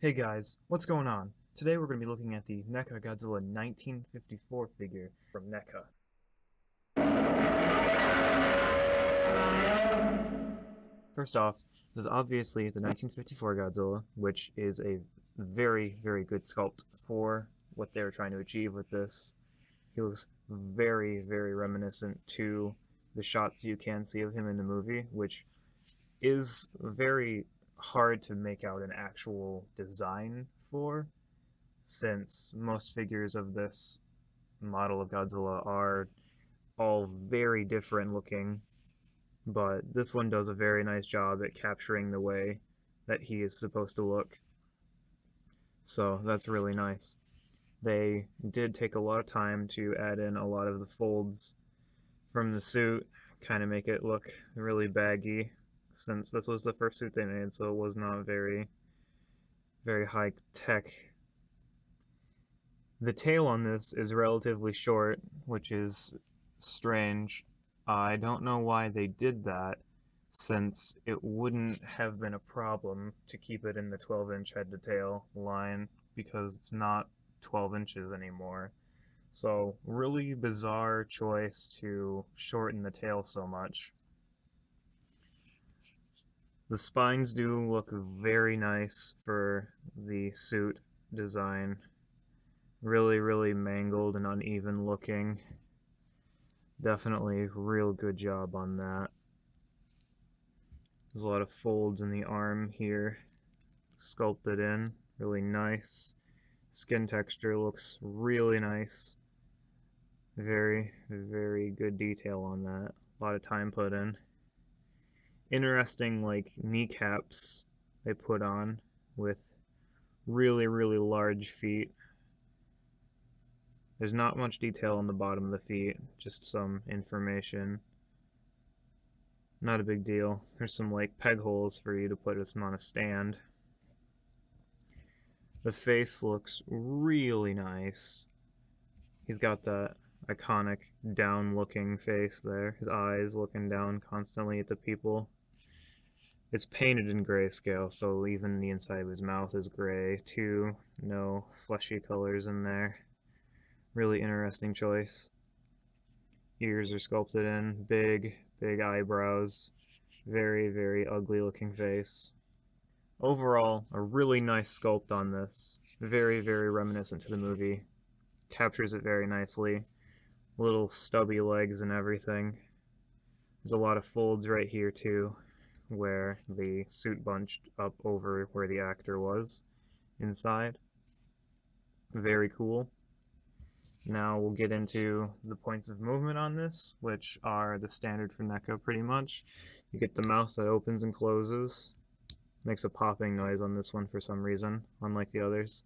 Hey guys, what's going on? Today we're going to be looking at the NECA Godzilla 1954 figure from NECA. First off, this is obviously the 1954 Godzilla, which is a very, very good sculpt for what they were trying to achieve with this. He looks very, very reminiscent to the shots you can see of him in the movie, which is very hard to make out an actual design for, since most figures of this model of Godzilla are all very different looking, but this one does a very nice job at capturing the way that he is supposed to look. So that's really nice. They did take a lot of time to add in a lot of the folds from the suit, kind of make it look really baggy, since this was the first suit they made, so it was not very, very high tech. The tail on this is relatively short, which is strange. I don't know why they did that, since it wouldn't have been a problem to keep it in the 12-inch head to tail line, because it's not 12 inches anymore. So, really bizarre choice to shorten the tail so much. The spines do look very nice for the suit design. Really, really mangled and uneven looking. Definitely real good job on that. There's a lot of folds in the arm here, sculpted in, really nice. Skin texture looks really nice. Very, very good detail on that. A lot of time put in. Interesting, like, kneecaps they put on with really, really large feet. There's not much detail on the bottom of the feet, just some information. Not a big deal. There's some like peg holes for you to put them on a stand. The face looks really nice. He's got that iconic down looking face there. His eyes looking down constantly at the people. It's painted in grayscale, so even the inside of his mouth is gray too. No fleshy colors in there. Really interesting choice. Ears are sculpted in, big, big eyebrows. Very, very ugly looking face. Overall, a really nice sculpt on this. Very, very reminiscent to the movie. Captures it very nicely. Little stubby legs and everything. There's a lot of folds right here too, where the suit bunched up over where the actor was inside. Very cool. Now we'll get into the points of movement on this, which are the standard for NECA pretty much. You get the mouth that opens and closes. Makes a popping noise on this one for some reason, unlike the others.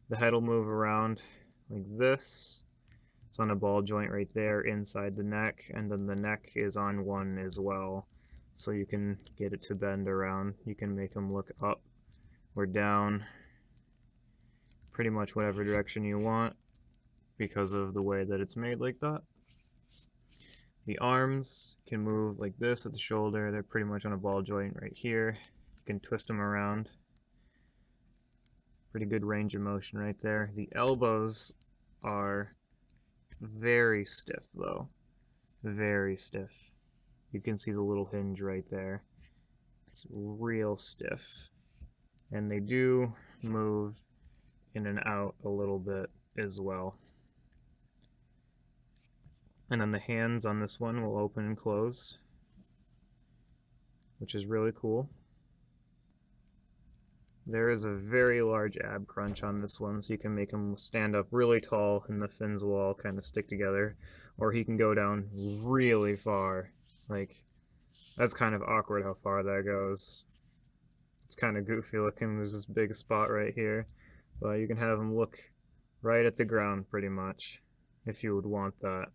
The head will move around like this. It's on a ball joint right there inside the neck, and then the neck is on one as well. So you can get it to bend around. You can make them look up or down, pretty much whatever direction you want, because of the way that it's made like that. The arms can move like this at the shoulder. They're pretty much on a ball joint right here. You can twist them around. Pretty good range of motion right there. The elbows are very stiff though. Very stiff. You can see the little hinge right there. It's real stiff. And they do move in and out a little bit as well. And then the hands on this one will open and close, which is really cool. There is a very large ab crunch on this one, so you can make him stand up really tall and the fins will all kind of stick together, or he can go down really far. Like, that's kind of awkward how far that goes. It's kind of goofy looking. There's this big spot right here, but you can have him look right at the ground pretty much, if you would want that.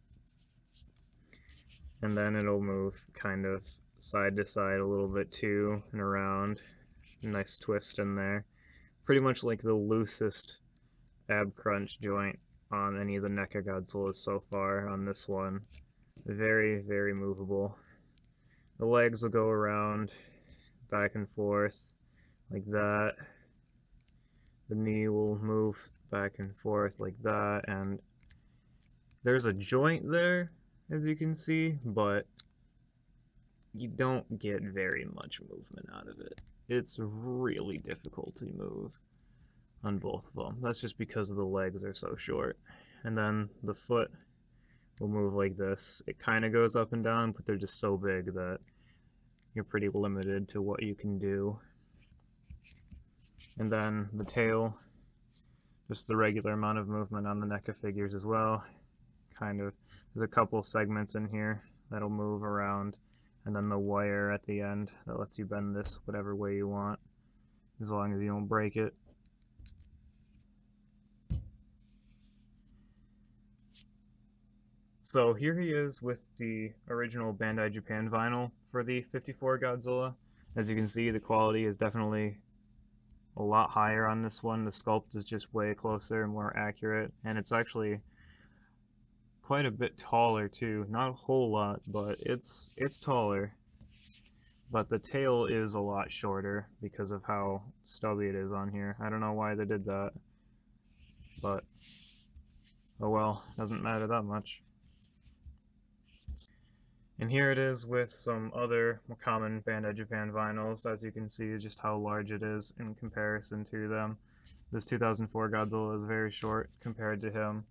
And then it'll move kind of side to side a little bit too, and around. Nice twist in there. Pretty much like the loosest ab crunch joint on any of the NECA Godzillas so far on this one. Very, very movable. The legs will go around, back and forth, like that. The knee will move back and forth like that, and there's a joint there, as you can see, but you don't get very much movement out of it. It's really difficult to move on both of them. That's just because the legs are so short. And then the foot will move like this. It kind of goes up and down, but they're just so big that you're pretty limited to what you can do. And then the tail, just the regular amount of movement on the NECA figures as well. Kind of, there's a couple segments in here that'll move around, and then the wire at the end that lets you bend this whatever way you want, as long as you don't break it. So here he is with the original Bandai Japan vinyl for the 54 Godzilla. As you can see, the quality is definitely a lot higher on this one. The sculpt is just way closer and more accurate, and it's actually quite a bit taller too. Not a whole lot, but it's taller. But the tail is a lot shorter because of how stubby it is on here. I don't know why they did that, but oh well, doesn't matter that much. And here it is with some other more common Bandai Japan vinyls. As you can see, just how large it is in comparison to them. This 2004 Godzilla is very short compared to him.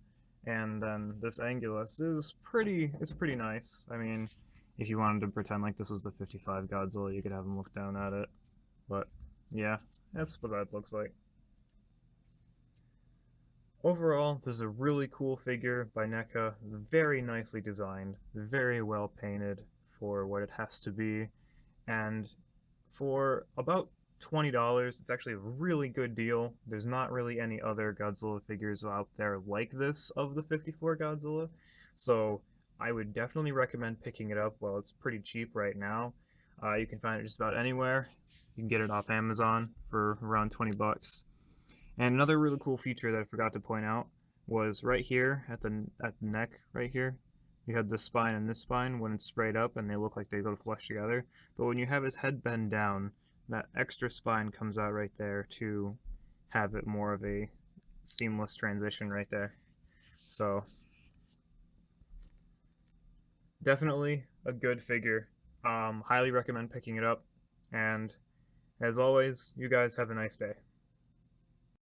And then this Angulus is it's pretty nice. I mean, if you wanted to pretend like this was the 55 Godzilla, you could have him look down at it. But yeah, that's what that looks like. Overall, this is a really cool figure by NECA, very nicely designed, very well painted for what it has to be, and for about $20, it's actually a really good deal. There's not really any other Godzilla figures out there like this of the 54 Godzilla, so I would definitely recommend picking it up while it's pretty cheap right now. You can find it just about anywhere. You can get it off Amazon for around 20 bucks. And another really cool feature that I forgot to point out was right here at the neck right here. You have this spine and this spine when it's sprayed up and they look like they go flush together. But when you have his head bend down, that extra spine comes out right there to have it more of a seamless transition right there. So definitely a good figure. Highly recommend picking it up. And as always, you guys have a nice day.